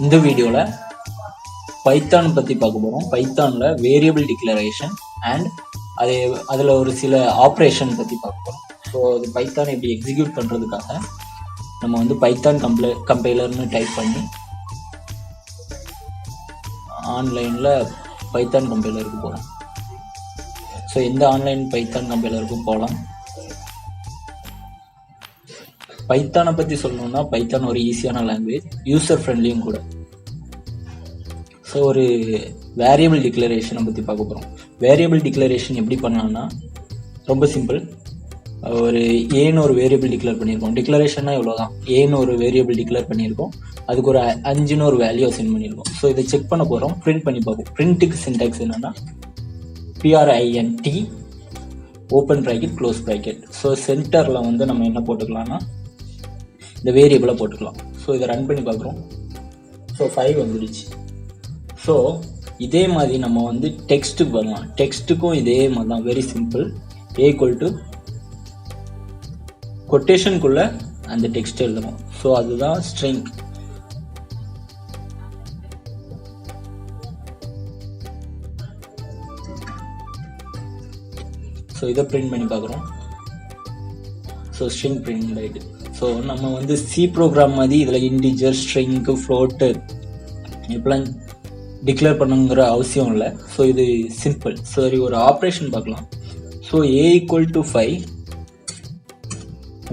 இந்த வீடியோவில் பைத்தான் பற்றி பார்க்க போகிறோம். பைத்தானில் வேரியபிள் டிக்ளரேஷன் அண்ட் அதில் ஒரு சில ஆப்ரேஷன் பற்றி பார்க்க போகிறோம். ஸோ அது பைத்தான் எப்படி எக்ஸிக்யூட் பண்ணுறதுக்காக நம்ம வந்து பைத்தான் கம்பைலர்னு டைப் பண்ணி ஆன்லைனில் பைத்தான் கம்பைலருக்கு போகிறோம். ஸோ எந்த ஆன்லைன் பைத்தான் கம்பைலருக்கும் போகலாம். பைத்தானை பற்றி சொல்லணும்னா பைத்தான் ஒரு ஈஸியான லாங்குவேஜ், யூசர் ஃப்ரெண்ட்லியும் கூட. ஸோ ஒரு வேரியபிள் டிக்ளரேஷனை பற்றி பார்க்க போகிறோம். வேரியபிள் டிக்ளரேஷன் எப்படி பண்ணலாம்னா ரொம்ப சிம்பிள். ஒரு ஏன்னு ஒரு வேரியபிள் டிக்ளேர் பண்ணியிருக்கோம். டிக்ளரேஷன்னா இவ்வளோதான். ஏன்னு ஒரு வேரியபிள் டிக்ளேர் பண்ணியிருக்கோம், அதுக்கு ஒரு 5ன்னு ஒரு வேல்யூ சென்ட் பண்ணியிருக்கோம். ஸோ இதை செக் பண்ண போகிறோம், பிரிண்ட் பண்ணி பார்ப்போம். பிரிண்ட்டுக்கு சின்டாக்ஸ் என்னென்னா print open bracket close bracket. So சென்டரில் வந்து நம்ம என்ன போட்டுக்கலாம்னா இந்த வேரியபிளை போட்டுக்கலாம். ஸோ இதை ரன் பண்ணி பார்க்குறோம். ஸோ 5 வந்துடுச்சு. ஸோ இதே மாதிரி நம்ம வந்து டெக்ஸ்ட்டுக்கு பண்ணலாம். டெக்ஸ்ட்டுக்கும் இதே மாதிரி தான், வெரி சிம்பிள். = கொட்டேஷனுக்குள்ள அந்த டெக்ஸ்ட் எழுதணும். ஸோ அதுதான் ஸ்ட்ரிங். ஸோ இதை பிரிண்ட் பண்ணி பார்க்குறோம். ஸோ ஸ்ட்ரிங் பிரிண்ட் ஆகிட்டு. ஸோ நம்ம வந்து சி ப்ரோக்ராம் மாதிரி இதில் இன்டிஜர், ஸ்ட்ரிங்கு, ஃப்ளோட்டு இப்பெல்லாம் டிக்ளேர் பண்ணுங்கிற அவசியம் இல்லை. ஸோ இது சிம்பிள். சரி, ஒரு ஆப்ரேஷன் பார்க்கலாம். ஸோ a = 5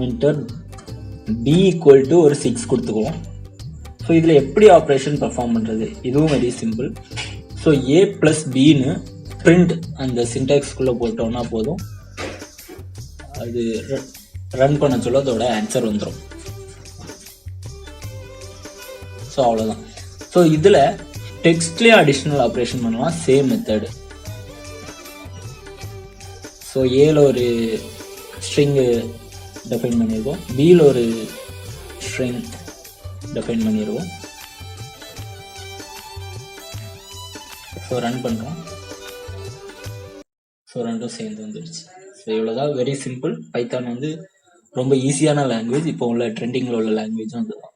என்டர், b = ஒரு 6 கொடுத்துக்குவோம். ஸோ இதில் எப்படி ஆப்ரேஷன் பர்ஃபார்ம் பண்ணுறது, இதுவும் வெரி சிம்பிள். ஸோ a + bன்னு பிரிண்ட் அந்த சின்டாக்ஸ்குள்ளே போட்டோம்னா போதும், அது ரன் பண்ண சொல்ல அதோட ஆன்சர் வந்துடும். ஸோ அவ்வளோதான். ஸோ இதில் டெக்ஸ்ட்லேயே அடிஷ்னல் ஆப்ரேஷன் பண்ணலாம், சேம் மெத்தடு. ஸோ ஏல ஒரு ஸ்ட்ரிங்கு டெஃபைன் பண்ணியிருக்கோம், பியில் ஒரு ஸ்ட்ரிங் டெஃபைன் பண்ணியிருக்கோம். ஸோ ரன் பண்ணுறோம். ஸோ ரெண்டும் சேர்ந்து வந்துடுச்சு. ஸோ இவ்வளோதான், வெரி சிம்பிள். பைத்தான் வந்து ரொம்ப ஈஸியான லாங்குவேஜ். இப்போ உள்ள ட்ரெண்டிங்கில் உள்ள லாங்குவேஜும் அதுதான்.